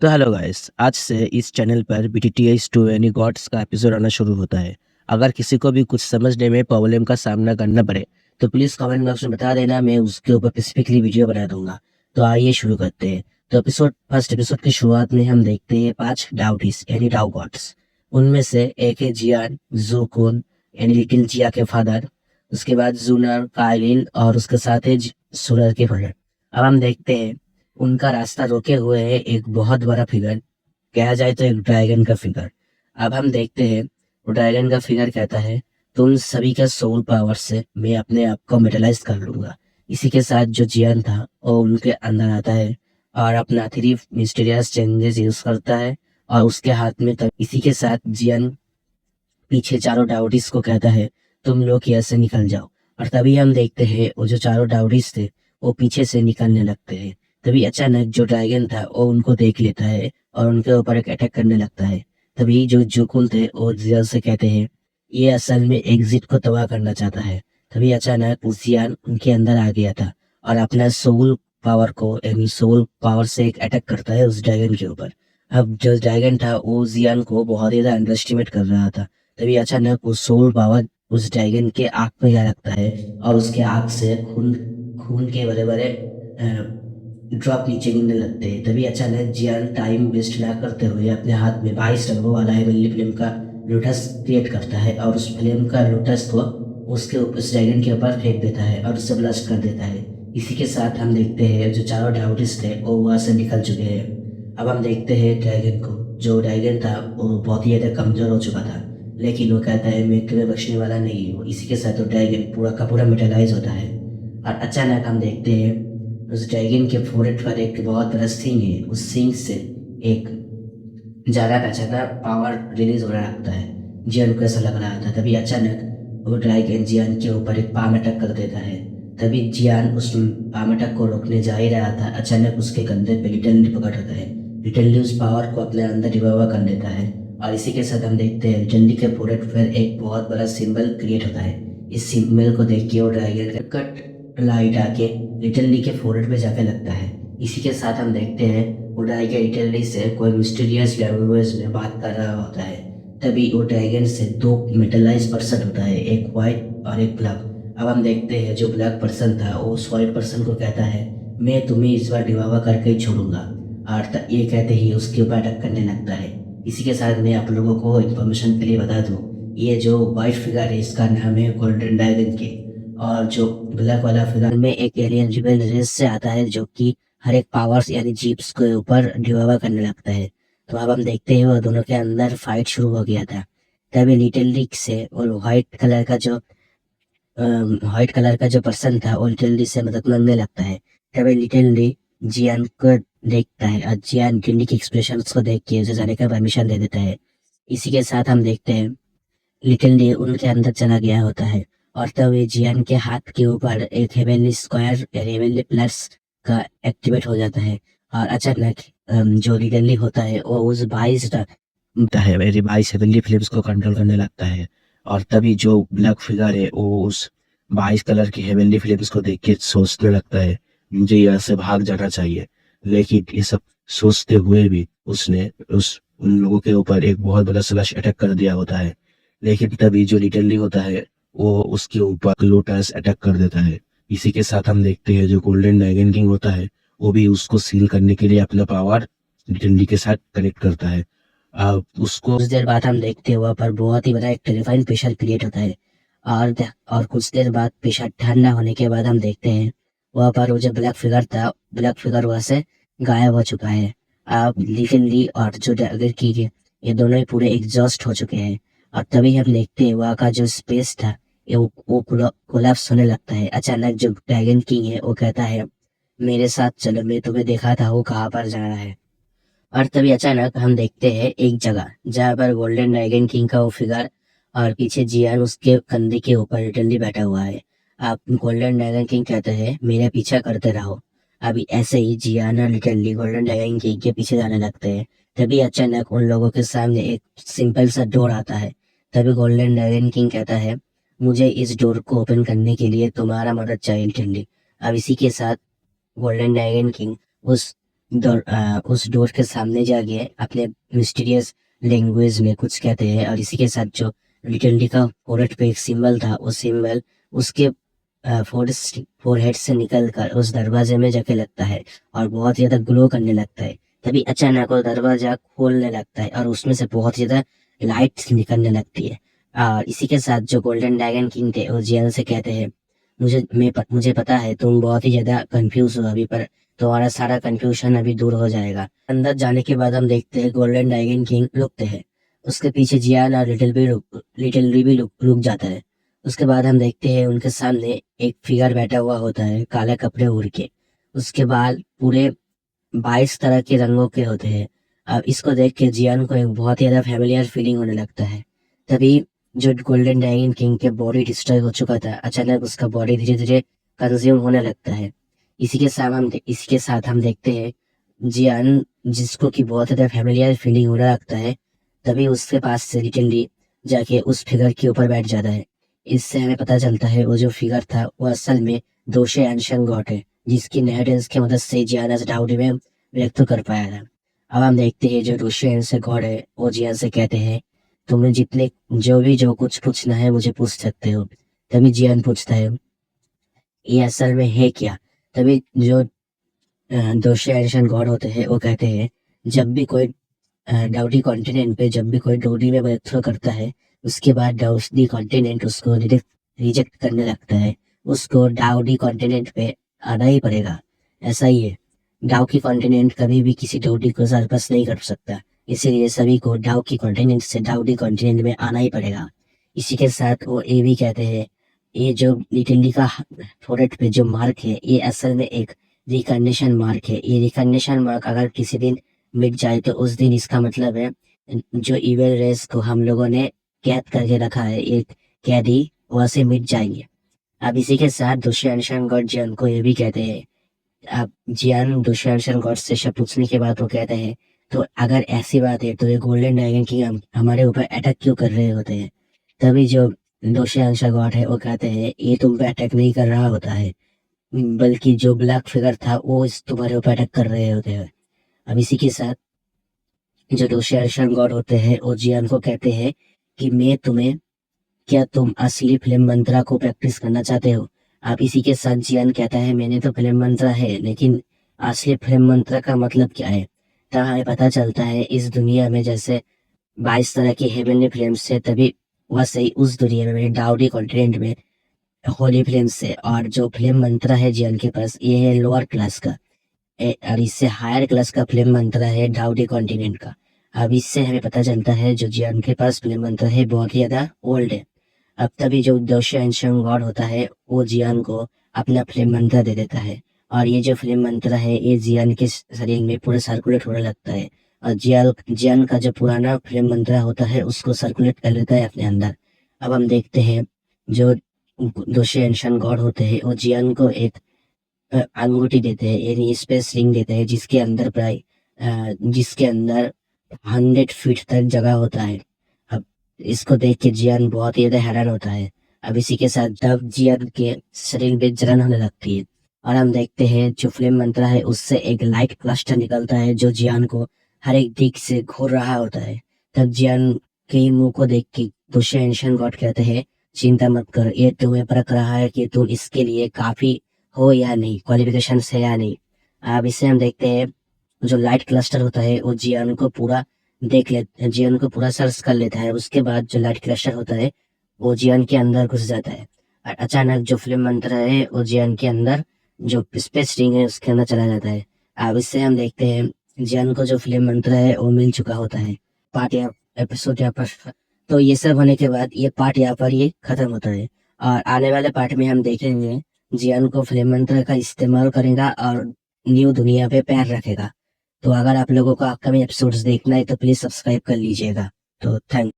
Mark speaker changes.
Speaker 1: तो hello guys, आज से इस चैनल पर बीटीटीएस टू एनी गॉड्स का एपिसोड आना शुरू होता है। अगर किसी को भी कुछ समझने में प्रॉब्लम का सामना करना पड़े तो प्लीज़ कमेंट बॉक्स में बता देना, मैं उसके ऊपर स्पेसिफिकली वीडियो बना दूंगा। तो आइए शुरू करते हैं। तो फर्स्ट एपिसोड की शुरुआत में हम देखते हैं 5 डाउटीज यानी डाउ गॉड्स। उनमें से एक है जियान जोकुन यानी लिटिल जिया के फादर, उसके बाद जूनर काइलिन और उसके साथ है सुरर के फादर। अब हम देखते हैं उनका रास्ता रोके हुए है एक बहुत बड़ा फिगर, कहा जाए तो एक ड्रैगन का फिगर। अब हम देखते हैं वो ड्रैगन का फिगर कहता है तुम सभी का सोल पावर से मैं अपने आप को मेटलाइज कर लूंगा। इसी के साथ जो जियान था वो उनके अंदर आता है और अपना थ्री मिस्टीरियस चेंजेस यूज करता है और उसके हाथ में इसी के साथ जियान पीछे चारों डाउटीज को कहता है तुम लोग यहाँ से निकल जाओ। और तभी हम देखते हैं वो जो चारों डाउटीज थे वो पीछे से निकलने लगते हैं। तभी अचानक जो ड्रैगन था वो उनको देख लेता है और उनके ऊपर एक अटैक करने लगता है। तभी जो जोकुन थे वो जियान से कहते हैं ये असल में एग्जिट को तबाह करना चाहता है। तभी अचानक जियान उनके अंदर आ गया था और अपना सोल पावर को यानी सोल पावर से एक अटैक करता है उस ड्रैगन के ऊपर। अब जो ड्रैगन था वो जियान को बहुत ही ज्यादा अंडर एस्टिमेट कर रहा था। तभी अचानक वो सोल पावर उस ड्रैगन के आंख में जा लगता है और उसके आंख से खून खून के बड़े बड़े ड्रॉप नीचे गिरने लगते हैं। तभी अचानक जियान टाइम वेस्ट ना करते हुए अपने हाथ में 22 रंगों वाला हेवनली फ्लेम का लोटस क्रिएट करता है और उस फ्लेम का लोटस को उसके उस ड्रैगन के ऊपर फेंक देता है और उसे ब्लास्ट कर देता है। इसी के साथ हम देखते हैं जो चारों डाउटिस्ट थे वो वहां से निकल चुके हैं। अब हम देखते हैं ड्रैगन को। जो ड्रैगन था वो बहुत ही ज्यादा कमजोर हो चुका था, लेकिन वो कहता है मैं तुम्हें बख्शने वाला नहीं हूँ। इसी के साथ वो ड्रैगन पूरा का पूरा मेटलाइज होता है और अचानक हम देखते हैं उस ड्रैगन के फोrehead पर एक बहुत बड़ा सिंग है। उस सिंग से एक ज्यादा का ज्यादा पावर रिलीज होने लगता है। जियान को ऐसा लग रहा था। तभी अचानक वो ड्रैगन जियान के ऊपर एक पाम अटैक कर देता है। तभी जियान उस पाम अटैक को रोकने जा ही रहा था, अचानक उसके कंधे पे लिटरली पकड़ होता है। लिटरली उस पावर को अपने अंदर रिवाइव कर लेता है और इसी के साथ हम देखते हैं लिटरली के फोrehead पर एक बहुत बड़ा सिंबल क्रिएट होता है। इस सिंबल को देख के वो ड्रैगन का कट लाइट आके लिटरली के फोrehead पे जाके लगता है। इसी के साथ हम देखते हैं वो ड्रैगन इटली से कोई मिस्टीरियस लैंग्वेज में बात कर रहा होता है। तभी वो ड्रैगन से दो मेटलाइज पर्सन होता है, एक वाइट और एक ब्लैक। अब हम देखते हैं जो ब्लैक पर्सन था वो उस वाइट पर्सन को कहता है मैं तुम्हें इस बार डिवावा करके ही छोड़ूंगा। और ये कहते ही उसके ऊपर अटैक करने लगता है। इसी के साथ मैं आप लोगों को इन्फॉर्मेशन के लिए बता दूं, ये जो वाइट फिगर है इसका नाम है गोल्डन ड्रैगन के, और जो ब्लैक वाला फिगर में एक एलियन रिबल रेस से आता है जो कि हर एक पावर्स यानी जीप्स के ऊपर डिवावा करने लगता है। तो अब हम देखते हैं वो दोनों के अंदर फाइट शुरू हो गया था। तभी लिटिल लीग से और व्हाइट कलर का जो पर्सन था वो लिटिल ली से मदद मांगने लगता है। तभी लिटिल ली जियान को देखता है और जियान लिटिल ली के एक्सप्रेशंस को देख के उसे जाने का परमिशन दे देता है। इसी के साथ हम देखते हैं लिटिल डी उनके अंदर चला गया होता है और तब ये जियान के हाथ के ऊपर एक हेवनली स्क्वायर या हेवनली प्लस का एक्टिवेट हो जाता है और अचानक जो लिटिल डी होता है वो उस 22 है मेरी 22 हेवनली फ्लेम्स को कंट्रोल करने लगता है। और तभी जो ब्लैक फिगर है वो उस 22 कलर की हेवनली फ्लेम्स को देख के सोचने लगता है मुझे यहाँ से भाग जाना चाहिए। लेकिन ये सब सोचते हुए भी उसने उन लोगों के ऊपर एक बहुत बड़ा स्लैश अटैक कर दिया होता है। लेकिन तभी जो लिटरली होता है वो उसके ऊपर लोटस अटैक कर देता है। इसी के साथ हम देखते हैं जो गोल्डन ड्रैगन किंग होता है वो भी उसको सील करने के लिए अपना पावर लिटरली के साथ कनेक्ट करता है। उसको कुछ देर बाद हम देखते हैं वहाँ पर बहुत ही बड़ा एक टेरिफाइंग प्रेशर क्रिएट होता है और कुछ देर बाद प्रेशर ठंडा होने के बाद हम देखते हैं वहाँ पर वो जो ब्लैक फिगर था, ब्लैक फिगर वहाँ से गायब हो चुका है। अब लिटरली और जो ड्रैगन की ये दोनों ही पूरे एग्जॉस्ट हो चुके हैं और तभी हम देखते हैं वहाँ का जो स्पेस था वो कोलैप्स होने लगता है। अचानक जो ड्रैगन किंग है वो कहता है मेरे साथ चलो, मैं तुम्हें देखा था वो कहाँ पर जा रहा है। और तभी अचानक हम देखते हैं एक जगह जहाँ पर गोल्डन ड्रैगन किंग का वो फिगर और पीछे जियान उसके कंधे के ऊपर लिटरली बैठा हुआ है। आप गोल्डन ड्रैगन किंग कहते हैं मेरा पीछा करते रहो। अभी ऐसे ही जियान और लिटरली गोल्डन ड्रैगन किंग के पीछे जाने लगते हैं। तभी अचानक उन लोगों के सामने एक सिंपल सा डोर आता है। तभी गोल्डन ड्रैगन किंग कहता है मुझे इस डोर को ओपन करने के लिए तुम्हारा मदद चाहिए लिटरली। अब इसी के साथ गोल्डन ड्रैगन किंग उस उस डोर के सामने जाके अपने मिस्टीरियस लैंग्वेज में कुछ कहते हैं, और इसी के साथ जो लिटिल डी का फोरहेड पे एक सिंबल था, वो सिंबल उसके फोरहेड से निकल कर उस दरवाजे में जाके लगता है और बहुत ज्यादा ग्लो करने लगता है। तभी अचानक वो दरवाजा खोलने लगता है और उसमें से बहुत ज्यादा लाइट निकलने लगती है। और इसी के साथ जो गोल्डन ड्रैगन किंग थे वो जियान से कहते हैं, मुझे पता है तुम बहुत ही ज्यादा कंफ्यूज हो अभी, पर तुम्हारा सारा कंफ्यूजन अभी दूर हो जाएगा। अंदर जाने के बाद हम देखते हैं गोल्डन ड्रैगन किंग रुकते हैं। उसके पीछे जियान और लिटिल री भी रुक जाता है। उसके बाद हम देखते हैं उनके सामने एक फिगर बैठा हुआ होता है काले कपड़े ओढ़ के। उसके बाल पूरे 22 तरह के रंगों के होते हैं। अब इसको देख के जियान को एक बहुत ही ज्यादा फैमिलियर फीलिंग होने लगता है। तभी जो गोल्डन ड्रैगन किंग के बॉडी डिस्ट्रॉय हो चुका था, अचानक उसका बॉडी धीरे धीरे कंज्यूम होने लगता है। इसी के साथ हम देखते हैं जियान, जिसको कि बहुत ज्यादा फैमिलियर फीलिंग होने लगता है, तभी उसके पास से रिटर्नली जाके उस फिगर के ऊपर बैठ जाता है। इससे हमें पता चलता है वो जो फिगर था वो असल में दोषे एंशन गॉड है, जिसकी इनहेरिटेंस की मदद से जियान एज डाउडी में व्यक्त कर पाया था। अब हम देखते हैं जो दोषे एंशन गॉड है वो जियान से कहते हैं, तुम्हें जो कुछ पूछना है मुझे पूछ सकते हो। तभी जियान पूछता है, ये असल में है क्या? तभी जो दोषी एंशन गॉड होते हैं वो कहते हैं, जब भी कोई डाउडी कॉन्टिनेंट पे जब भी कोई डाउडी में ब्रेक थ्रो करता है, उसके बाद डाउडी कॉन्टिनेंट उसको रिजेक्ट करने लगता है। उसको डाउडी कॉन्टिनेंट पे आना ही पड़ेगा। ऐसा ही है, डाउ की कॉन्टिनेंट कभी भी किसी डाउडी को सरपास नहीं कर सकता, इसीलिए सभी को डाउ की कॉन्टिनेंट से डाउडी कॉन्टिनेंट में आना ही पड़ेगा। इसी के साथ वो ये भी कहते हैं, ये जो लिटिल डी का फोरहेड पे जो मार्क है, ये असल में एक रिकॉग्निशन मार्क है। ये रिकॉग्निशन मार्क अगर किसी दिन मिट जाए तो उस दिन इसका मतलब है जो इविल रेस को हम लोगों ने कैद करके रखा है, एक कैदी, वहां से मिट जाएंगे। अब इसी के साथ दुष्यंत गॉड जियान को ये भी कहते हैं। अब जियान दुष्यंत गॉड से शब्द पूछने के बाद वो कहते हैं, तो अगर ऐसी बात है तो ये गोल्डन ड्रैगन की हमारे ऊपर अटैक क्यों कर रहे होते हैं? तभी जो दुष्यंत गॉड है वो कहते हैं, ये तुम पे अटैक नहीं कर रहा होता है, बल्कि जो ब्लैक फिगर था वो इस तुम्हारे ऊपर अटैक कर रहे होते हैं। अब इसी के साथ जो दोषी गॉड होते हैं वो जियान को कहते हैं कि क्या तुम असली फिल्म मंत्रा को प्रैक्टिस करना चाहते हो? आप इसी के साथ जियान कहता है, मैंने तो फिल्म मंत्रा है, लेकिन असली फिल्म मंत्रा का मतलब क्या है? तब हमें पता चलता है इस दुनिया में जैसे 22 तरह की हेवनली फिल्म्स है, तभी वैसे ही उस दुनिया में डाउडी कॉन्टिनेंट में होली फिल्म्स है। और जो फिल्म मंत्रा है जियान के पास, ये है लोअर क्लास का, और इससे हायर क्लास का फिल्म मंत्रा है डाउडी कॉन्टिनेंट का। अब इससे हमें पता चलता है जो जियान के पास फिल्म मंत्रा है बहुत ही ज्यादा ओल्ड है। अब तभी जो दोषी एंशियन गॉड होता है वो जियान को अपना फिल्म मंत्र दे देता है, और ये जो फिल्म मंत्र है ये जियान के शरीर में पूरा सर्कुलेट होने लगता है, और जियान का जो पुराना फिल्म मंत्र होता है उसको सर्कुलेट कर लेता है अपने अंदर। अब हम देखते हैं जो दोषी एंशियन गॉड होते हैं वो जियान को एक अंगूठी देते हैं, यानी स्पेस रिंग देते हैं, जिसके अंदर 100 फीट तक जगह होता है। अब इसको देख के जियान बहुत ही ज्यादा हैरान होता है। अब इसी के साथ तब जियान के शरीर में जलन होने लगती है, और हम देखते हैं जो फ्लेम मंत्रा है उससे एक लाइट क्लस्टर निकलता है जो जियान को हर एक दिख से घूर रहा होता है। तब जियान के मुंह को देख के दुष्यंत गॉड कहते हैं, चिंता मत कर, ये तुम्हें परख रहा है कि तुम इसके लिए काफी हो या नहीं, क्वालिफिकेशन है या नहीं। अब इसे हम देखते हैं जो लाइट क्लस्टर होता है वो जियान को पूरा सर्च कर लेता है। उसके बाद जो लाइट क्लस्टर होता है वो जियान के अंदर घुस जाता है, और अचानक जो फिल्म मंत्र है वो जियान के अंदर जो स्पेस रिंग है उसके अंदर चला जाता है। अब इससे हम देखते हैं जियान को जो फिल्म मंत्र है वो मिल चुका होता है। पार्ट या एपिसोड यहाँ पर, तो ये सब होने के बाद ये पार्ट यहाँ पर ये खत्म होता है, और आने वाले पार्ट में हम देखेंगे जियान को फिल्म मंत्र का इस्तेमाल करेगा और न्यू दुनिया पे पैर रखेगा। तो अगर आप लोगों को अपकमिंग एपिसोड्स देखना है तो प्लीज सब्सक्राइब कर लीजिएगा। तो थैंक